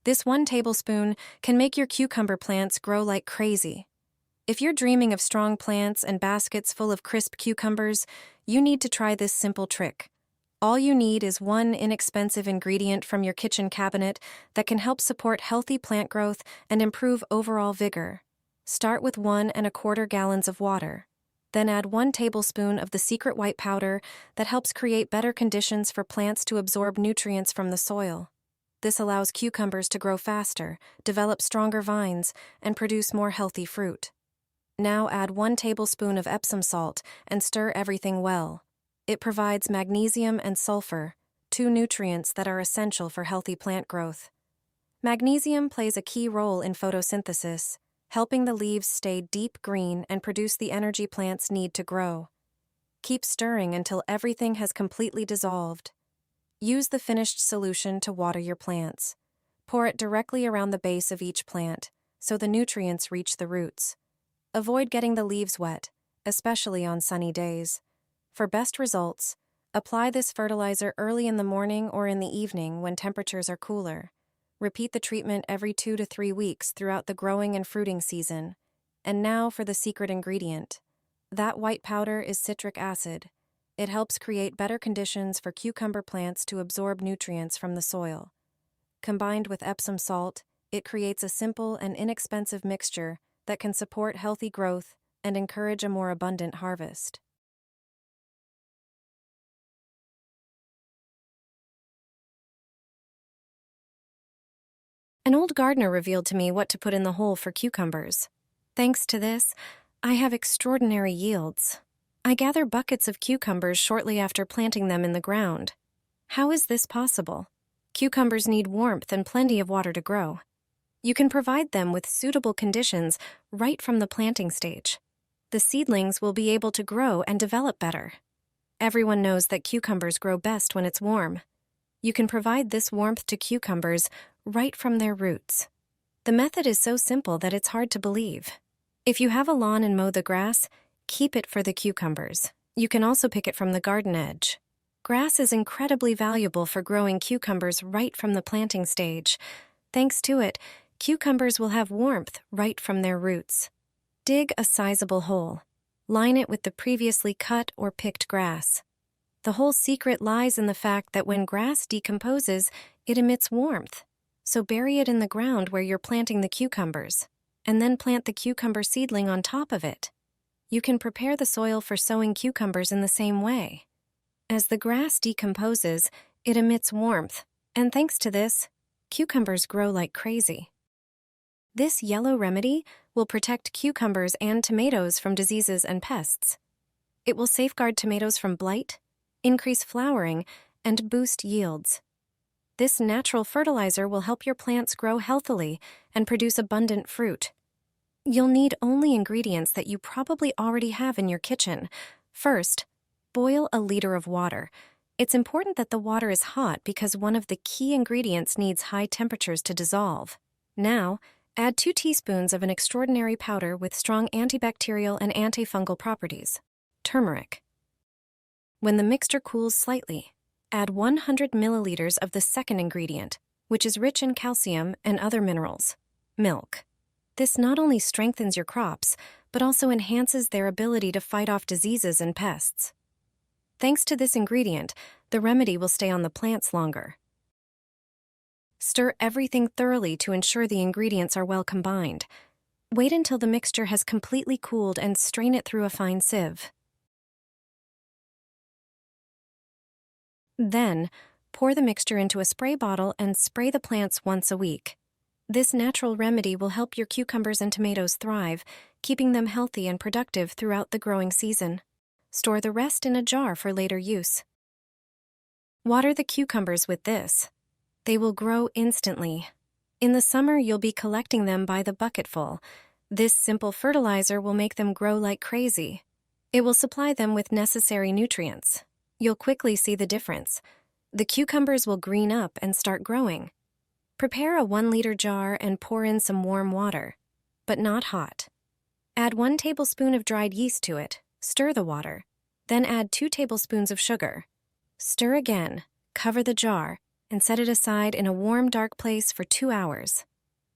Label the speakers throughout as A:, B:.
A: This 1 tablespoon can make your cucumber plants grow like crazy. If you're dreaming of strong plants and baskets full of crisp cucumbers, you need to try this simple trick. All you need is one inexpensive ingredient from your kitchen cabinet that can help support healthy plant growth and improve overall vigor. Start with 1¼ gallons of water. Then add 1 tablespoon of the secret white powder that helps create better conditions for plants to absorb nutrients from the soil. This allows cucumbers to grow faster, develop stronger vines, and produce more healthy fruit. Now add 1 tablespoon of Epsom salt and stir everything well. It provides magnesium and sulfur, 2 nutrients that are essential for healthy plant growth. Magnesium plays a key role in photosynthesis, helping the leaves stay deep green and produce the energy plants need to grow. Keep stirring until everything has completely dissolved. Use the finished solution to water your plants. Pour it directly around the base of each plant, so the nutrients reach the roots. Avoid getting the leaves wet, especially on sunny days. For best results, apply this fertilizer early in the morning or in the evening when temperatures are cooler. Repeat the treatment every 2 to 3 weeks throughout the growing and fruiting season. And now for the secret ingredient. That white powder is citric acid. It helps create better conditions for cucumber plants to absorb nutrients from the soil. Combined with Epsom salt, it creates a simple and inexpensive mixture that can support healthy growth and encourage a more abundant harvest. An old gardener revealed to me what to put in the hole for cucumbers. Thanks to this, I have extraordinary yields. I gather buckets of cucumbers shortly after planting them in the ground. How is this possible? Cucumbers need warmth and plenty of water to grow. You can provide them with suitable conditions right from the planting stage. The seedlings will be able to grow and develop better. Everyone knows that cucumbers grow best when it's warm. You can provide this warmth to cucumbers right from their roots. The method is so simple that it's hard to believe. If you have a lawn and mow the grass, keep it for the cucumbers. You can also pick it from the garden edge. Grass is incredibly valuable for growing cucumbers right from the planting stage. Thanks to it, cucumbers will have warmth right from their roots. Dig a sizable hole. Line it with the previously cut or picked grass. The whole secret lies in the fact that when grass decomposes, it emits warmth. So bury it in the ground where you're planting the cucumbers, and then plant the cucumber seedling on top of it. You can prepare the soil for sowing cucumbers in the same way. As the grass decomposes, it emits warmth, and thanks to this, cucumbers grow like crazy. This yellow remedy will protect cucumbers and tomatoes from diseases and pests. It will safeguard tomatoes from blight, increase flowering, and boost yields. This natural fertilizer will help your plants grow healthily and produce abundant fruit. You'll need only ingredients that you probably already have in your kitchen. First, boil a liter of water. It's important that the water is hot because one of the key ingredients needs high temperatures to dissolve. Now, add 2 teaspoons of an extraordinary powder with strong antibacterial and antifungal properties, turmeric. When the mixture cools slightly, add 100 milliliters of the second ingredient, which is rich in calcium and other minerals, milk. This not only strengthens your crops, but also enhances their ability to fight off diseases and pests. Thanks to this ingredient, the remedy will stay on the plants longer. Stir everything thoroughly to ensure the ingredients are well combined. Wait until the mixture has completely cooled and strain it through a fine sieve. Then, pour the mixture into a spray bottle and spray the plants once a week. This natural remedy will help your cucumbers and tomatoes thrive, keeping them healthy and productive throughout the growing season. Store the rest in a jar for later use. Water the cucumbers with this. They will grow instantly. In the summer, you'll be collecting them by the bucketful. This simple fertilizer will make them grow like crazy. It will supply them with necessary nutrients. You'll quickly see the difference. The cucumbers will green up and start growing. Prepare a 1-liter jar and pour in some warm water, but not hot. Add 1 tablespoon of dried yeast to it. Stir the water. Then add 2 tablespoons of sugar. Stir again, cover the jar, and set it aside in a warm, dark place for 2 hours.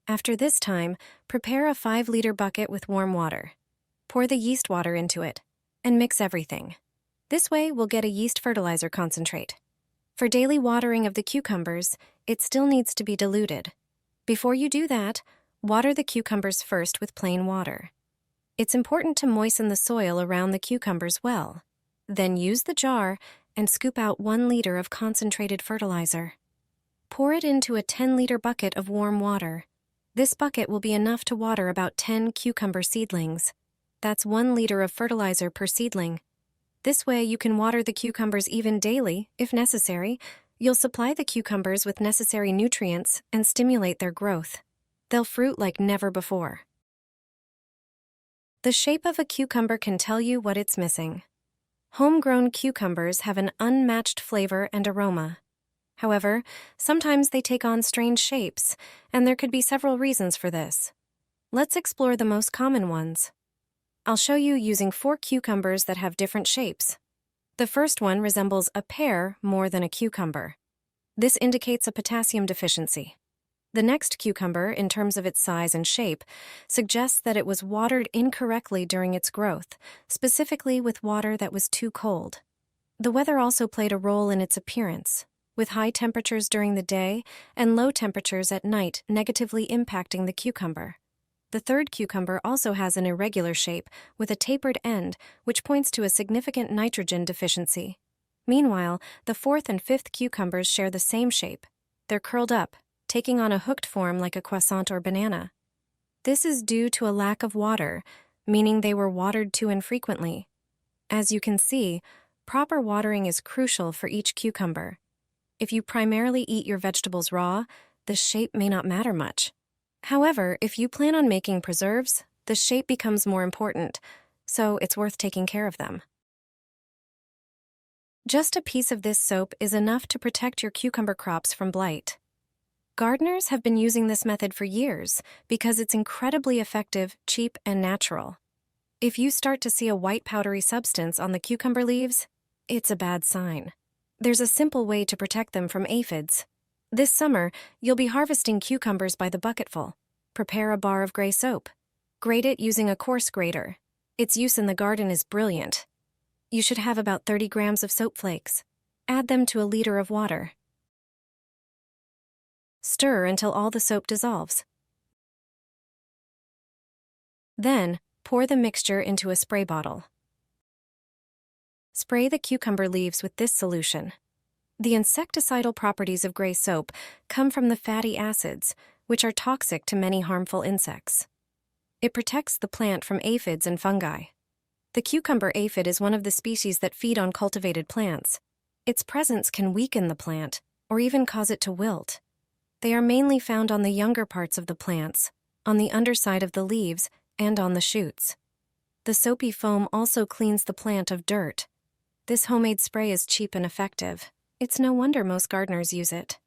A: After this time, prepare a 5-liter bucket with warm water. Pour the yeast water into it, and mix everything. This way, we'll get a yeast fertilizer concentrate. For daily watering of the cucumbers, it still needs to be diluted. Before you do that, water the cucumbers first with plain water. It's important to moisten the soil around the cucumbers well. Then use the jar and scoop out 1 liter of concentrated fertilizer. Pour it into a 10-liter bucket of warm water. This bucket will be enough to water about 10 cucumber seedlings. That's 1 liter of fertilizer per seedling. This way you can water the cucumbers even daily, if necessary. You'll supply the cucumbers with necessary nutrients and stimulate their growth. They'll fruit like never before. The shape of a cucumber can tell you what it's missing. Homegrown cucumbers have an unmatched flavor and aroma. However, sometimes they take on strange shapes, and there could be several reasons for this. Let's explore the most common ones. I'll show you using 4 cucumbers that have different shapes. The first one resembles a pear more than a cucumber. This indicates a potassium deficiency. The next cucumber, in terms of its size and shape, suggests that it was watered incorrectly during its growth, specifically with water that was too cold. The weather also played a role in its appearance, with high temperatures during the day and low temperatures at night negatively impacting the cucumber. The third cucumber also has an irregular shape with a tapered end, which points to a significant nitrogen deficiency. Meanwhile, the fourth and fifth cucumbers share the same shape. They're curled up, taking on a hooked form like a croissant or banana. This is due to a lack of water, meaning they were watered too infrequently. As you can see, proper watering is crucial for each cucumber. If you primarily eat your vegetables raw, the shape may not matter much. However, if you plan on making preserves, the shape becomes more important, so it's worth taking care of them. Just a piece of this soap is enough to protect your cucumber crops from blight. Gardeners have been using this method for years because it's incredibly effective, cheap, and natural. If you start to see a white powdery substance on the cucumber leaves, it's a bad sign. There's a simple way to protect them from aphids. This summer, you'll be harvesting cucumbers by the bucketful. Prepare a bar of gray soap. Grate it using a coarse grater. Its use in the garden is brilliant. You should have about 30 grams of soap flakes. Add them to a liter of water. Stir until all the soap dissolves. Then, pour the mixture into a spray bottle. Spray the cucumber leaves with this solution. The insecticidal properties of gray soap come from the fatty acids, which are toxic to many harmful insects. It protects the plant from aphids and fungi. The cucumber aphid is one of the species that feed on cultivated plants. Its presence can weaken the plant, or even cause it to wilt. They are mainly found on the younger parts of the plants, on the underside of the leaves, and on the shoots. The soapy foam also cleans the plant of dirt. This homemade spray is cheap and effective. It's no wonder most gardeners use it.